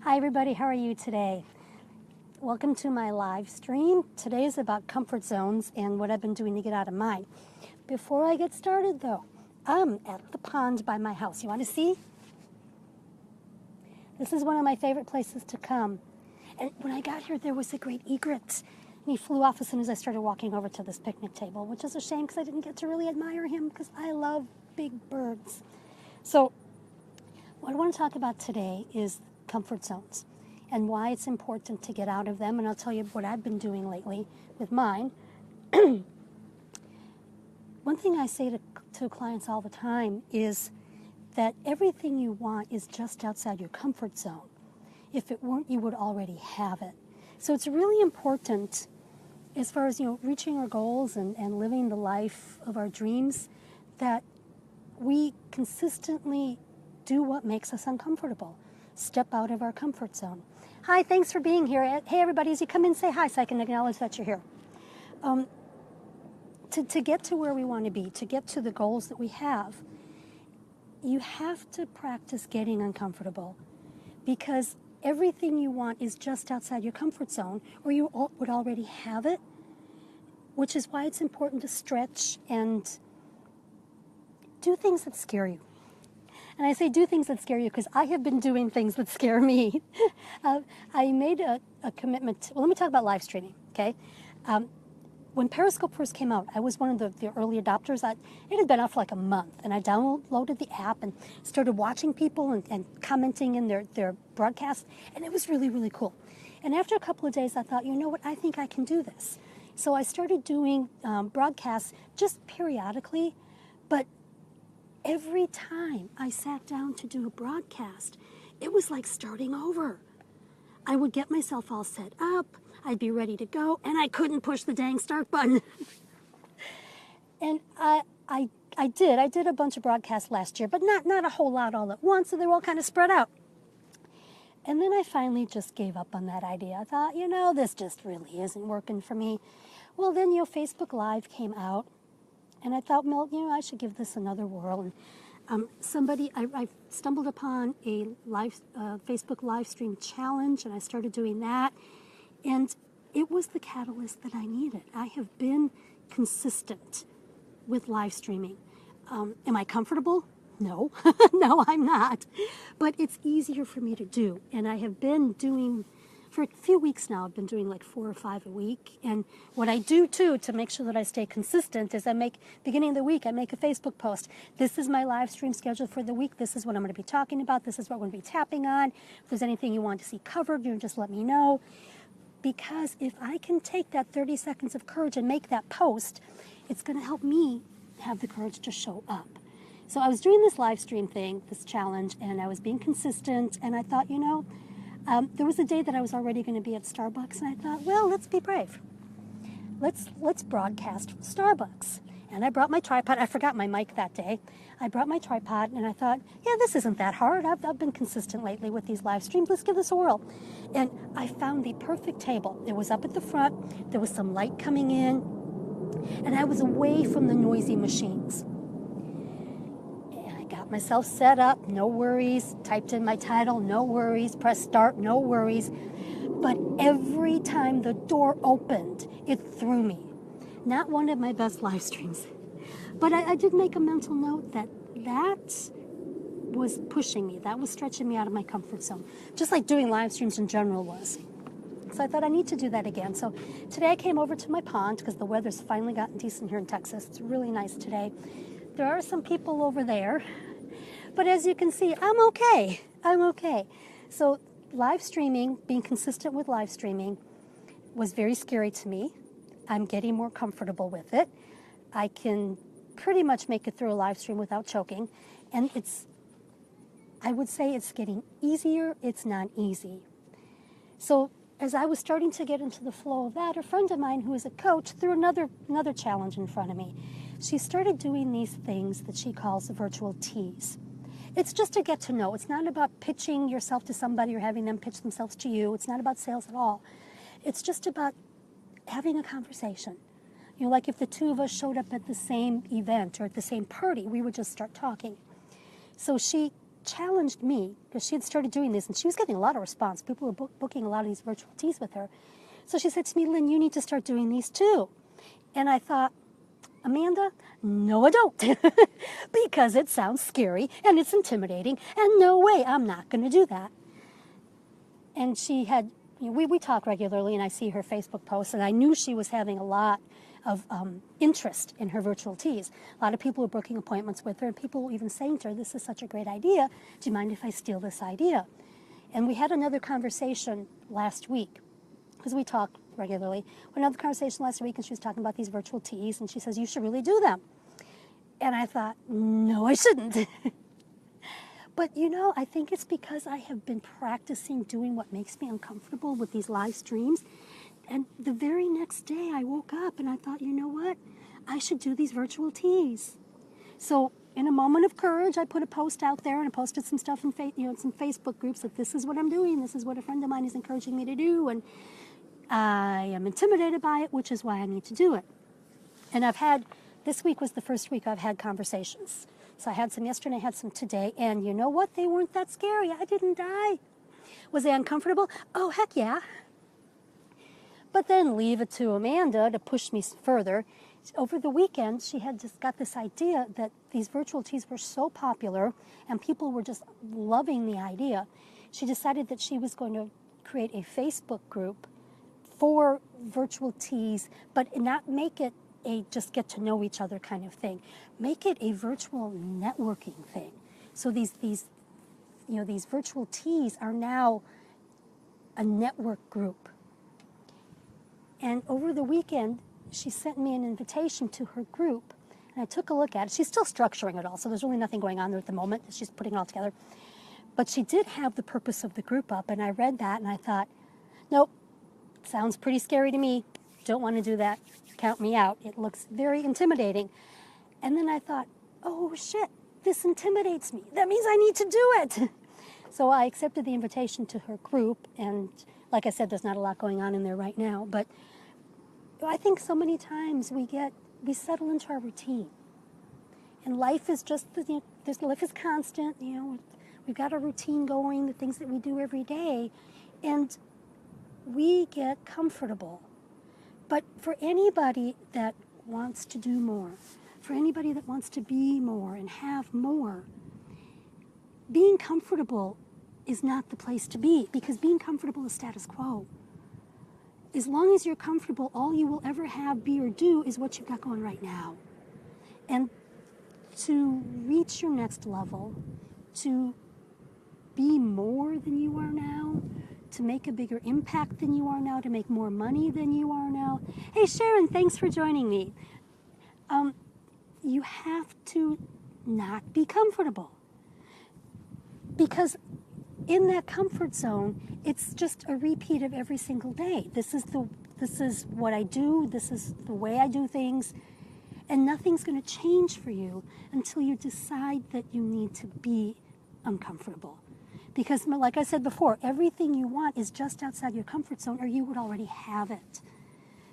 Hi everybody, how are you today? Welcome to my live stream. Today is about comfort zones and what I've been doing to get out of mine. Before I get started though, I'm at the pond by my house. You want to see? This is one of my favorite places to come. And when I got here, there was a great egret. And he flew off as soon as I started walking over to this picnic table, which is a shame because I didn't get to really admire him because I love big birds. So what I want to talk about today is comfort zones and why it's important to get out of them. And I'll tell you what I've been doing lately with mine. One thing I say to clients all the time is that everything you want is just outside your comfort zone. If it weren't, you would already have it. So it's really important as far as, reaching our goals and living the life of our dreams, that we consistently do what makes us uncomfortable. Step out of our comfort zone. Hi, thanks for being here. Hey, everybody, as you come in, say hi so I can acknowledge that you're here. To get to where we want to be, to get to the goals that we have, you have to practice getting uncomfortable, because everything you want is just outside your comfort zone, or you would already have it, which is why it's important to stretch and do things that scare you. And I say do things that scare you because I have been doing things that scare me. I made a commitment. Well, let me talk about live streaming, okay? When Periscope first came out, I was one of the early adopters. It had been out for like a month, and I downloaded the app and started watching people and commenting in their broadcasts, and it was really, really cool. And after a couple of days, I thought, you know what, I think I can do this. So I started doing broadcasts just periodically, but every time I sat down to do a broadcast, it was like starting over. I would get myself all set up, I'd be ready to go, and I couldn't push the dang start button. And I did a bunch of broadcasts last year, but not a whole lot all at once, so they were all kind of spread out. And then I finally just gave up on that idea. I thought, this just really isn't working for me. Well, then, Facebook Live came out, and I thought, well, I should give this another whirl. And I stumbled upon a Facebook live stream challenge, and I started doing that. And it was the catalyst that I needed. I have been consistent with live streaming. Am I comfortable? No, no, I'm not. But it's easier for me to do. And I have been doing, for a few weeks now, I've been doing like 4 or 5 a week. And what I do too, to make sure that I stay consistent, is beginning of the week, I make a Facebook post. This is my live stream schedule for the week. This is what I'm going to be talking about. This is what we're going to be tapping on. If there's anything you want to see covered, just let me know. Because if I can take that 30 seconds of courage and make that post, it's going to help me have the courage to show up. So I was doing this live stream thing, this challenge, and I was being consistent, and I thought, there was a day that I was already going to be at Starbucks, and I thought, well, let's be brave. Let's broadcast from Starbucks. And I brought my tripod. I forgot my mic that day. I brought my tripod, and I thought, yeah, this isn't that hard. I've been consistent lately with these live streams. Let's give this a whirl. And I found the perfect table. It was up at the front. There was some light coming in, and I was away from the noisy machines. And I got myself set up, no worries. Typed in my title, no worries. Press start, no worries. But every time the door opened, it threw me. Not one of my best live streams. But I did make a mental note that was pushing me. That was stretching me out of my comfort zone. Just like doing live streams in general was. So I thought I need to do that again. So today I came over to my pond because the weather's finally gotten decent here in Texas. It's really nice today. There are some people over there. But as you can see, I'm okay. I'm okay. So live streaming, being consistent with live streaming, was very scary to me. I'm getting more comfortable with it. I can pretty much make it through a live stream without choking. And I would say it's getting easier. It's not easy. So as I was starting to get into the flow of that, a friend of mine who is a coach threw another challenge in front of me. She started doing these things that she calls virtual teas. It's just to get to know. It's not about pitching yourself to somebody or having them pitch themselves to you. It's not about sales at all. It's just about having a conversation. Like if the two of us showed up at the same event or at the same party, we would just start talking. So she challenged me, because she had started doing this, and she was getting a lot of response. People were booking a lot of these virtual teas with her. So she said to me, Lynn, you need to start doing these too. And I thought, Amanda, no, I don't, because it sounds scary and it's intimidating, and no way, I'm not going to do that. And she had, we talk regularly, and I see her Facebook posts, and I knew she was having a lot of interest in her virtual teas. A lot of people were booking appointments with her, and people were even saying to her, this is such a great idea, do you mind if I steal this idea? And we had another conversation last week, because we talk regularly. We had another conversation last week, and she was talking about these virtual teas, and she says, you should really do them. And I thought, no, I shouldn't. But I think it's because I have been practicing doing what makes me uncomfortable with these live streams. And the very next day I woke up and I thought, you know what? I should do these virtual teas. So in a moment of courage, I put a post out there, and I posted some stuff in some Facebook groups that this is what I'm doing. This is what a friend of mine is encouraging me to do. And I am intimidated by it, which is why I need to do it. And this week was the first week I've had conversations. So I had some yesterday, I had some today, and you know what? They weren't that scary. I didn't die. Was I uncomfortable? Oh, heck yeah. But then leave it to Amanda to push me further. Over the weekend, she had just got this idea that these virtual teas were so popular and people were just loving the idea. She decided that she was going to create a Facebook group for virtual teas, but not make it a just get to know each other kind of thing. Make it a virtual networking thing. So these virtual teas are now a network group. And over the weekend, she sent me an invitation to her group, and I took a look at it. She's still structuring it all, so there's really nothing going on there at the moment. She's putting it all together. But she did have the purpose of the group up, and I read that, and I thought, nope, sounds pretty scary to me. Don't want to do that. Count me out. It looks very intimidating. And then I thought, oh shit, this intimidates me. That means I need to do it. So I accepted the invitation to her group, and like I said, there's not a lot going on in there right now, but I think so many times we settle into our routine. And life is just, life is constant, we've got a routine going, the things that we do every day, and we get comfortable. But for anybody that wants to do more, for anybody that wants to be more and have more, being comfortable is not the place to be, because being comfortable is status quo. As long as you're comfortable, all you will ever have, be, or do is what you've got going right now. And to reach your next level, to be more than you are now, to make a bigger impact than you are now, to make more money than you are now. Hey, Sharon, thanks for joining me. You have to not be comfortable, because in that comfort zone, it's just a repeat of every single day. This is what I do. This is the way I do things. And nothing's going to change for you until you decide that you need to be uncomfortable. Because like I said before, everything you want is just outside your comfort zone, or you would already have it.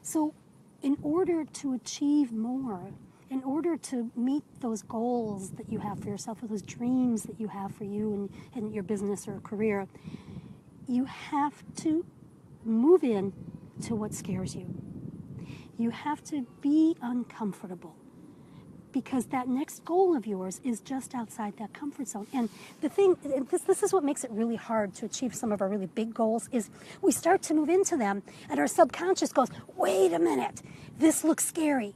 So in order to achieve more, in order to meet those goals that you have for yourself, or those dreams that you have for you and your business or career, you have to move in to what scares you. You have to be uncomfortable, because that next goal of yours is just outside that comfort zone. And the thing, this is what makes it really hard to achieve some of our really big goals, is we start to move into them, and our subconscious goes, wait a minute, this looks scary.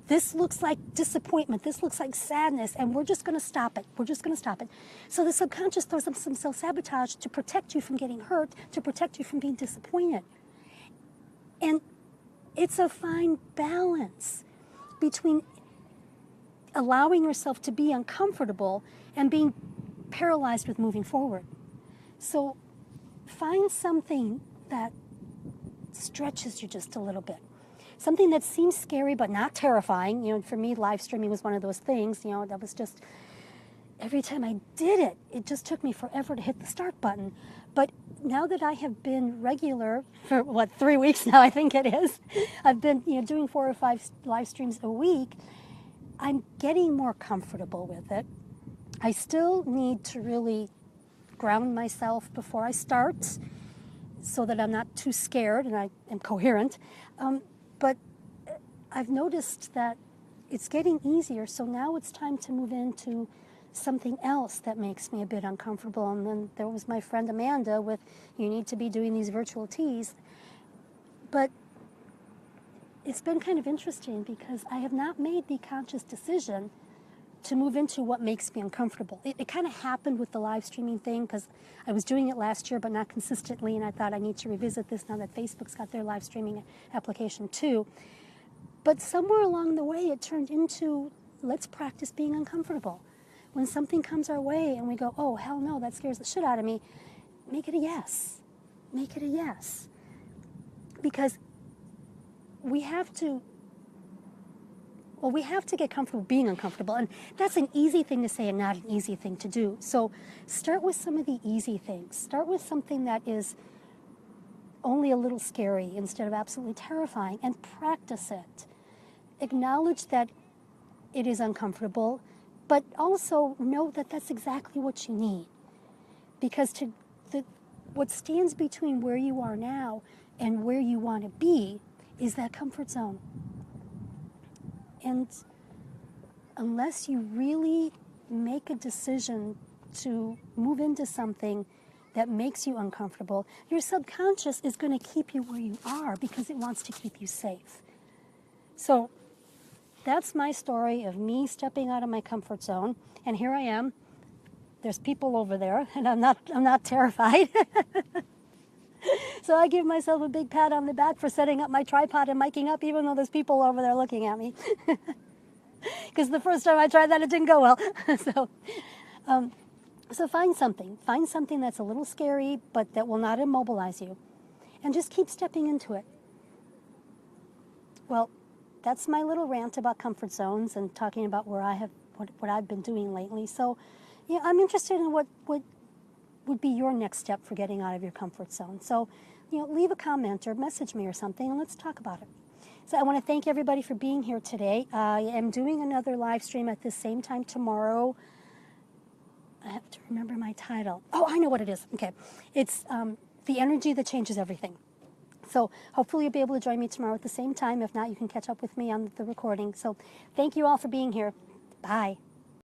This looks like disappointment. This looks like sadness, and we're just going to stop it. We're just going to stop it. So the subconscious throws up some self-sabotage to protect you from getting hurt, to protect you from being disappointed. And it's a fine balance between allowing yourself to be uncomfortable and being paralyzed with moving forward. So find something that stretches you just a little bit. Something that seems scary but not terrifying. For me, live streaming was one of those things. That was just, every time I did it, it just took me forever to hit the start button. But now that I have been regular for, 3 weeks now, I think it is, I've been doing 4 or 5 live streams a week, I'm getting more comfortable with it. I still need to really ground myself before I start so that I'm not too scared and I am coherent. But I've noticed that it's getting easier, so now it's time to move into something else that makes me a bit uncomfortable. And then there was my friend Amanda with, you need to be doing these virtual teas. But it's been kind of interesting because I have not made the conscious decision to move into what makes me uncomfortable. It kind of happened with the live streaming thing because I was doing it last year but not consistently, and I thought I need to revisit this now that Facebook's got their live streaming application too. But somewhere along the way it turned into, let's practice being uncomfortable. When something comes our way and we go, oh, hell no, that scares the shit out of me, make it a yes. Make it a yes. Because we have to get comfortable being uncomfortable. And that's an easy thing to say and not an easy thing to do. So start with some of the easy things. Start with something that is only a little scary instead of absolutely terrifying, and practice it. Acknowledge that it is uncomfortable, but also know that that's exactly what you need. Because what stands between where you are now and where you want to be is that comfort zone. And unless you really make a decision to move into something that makes you uncomfortable, your subconscious is going to keep you where you are because it wants to keep you safe. So that's my story of me stepping out of my comfort zone. And here I am. There's people over there, and I'm not terrified. So I give myself a big pat on the back for setting up my tripod and miking up, even though there's people over there looking at me. Because the first time I tried that, it didn't go well. So find something that's a little scary, but that will not immobilize you. And just keep stepping into it. Well, that's my little rant about comfort zones and talking about what I've been doing lately. So, yeah, I'm interested in what would be your next step for getting out of your comfort zone. So, leave a comment or message me or something, and let's talk about it. So I want to thank everybody for being here today. I am doing another live stream at the same time tomorrow. I have to remember my title. Oh, I know what it is. Okay. It's The Energy That Changes Everything. So hopefully you'll be able to join me tomorrow at the same time. If not, you can catch up with me on the recording. So thank you all for being here. Bye.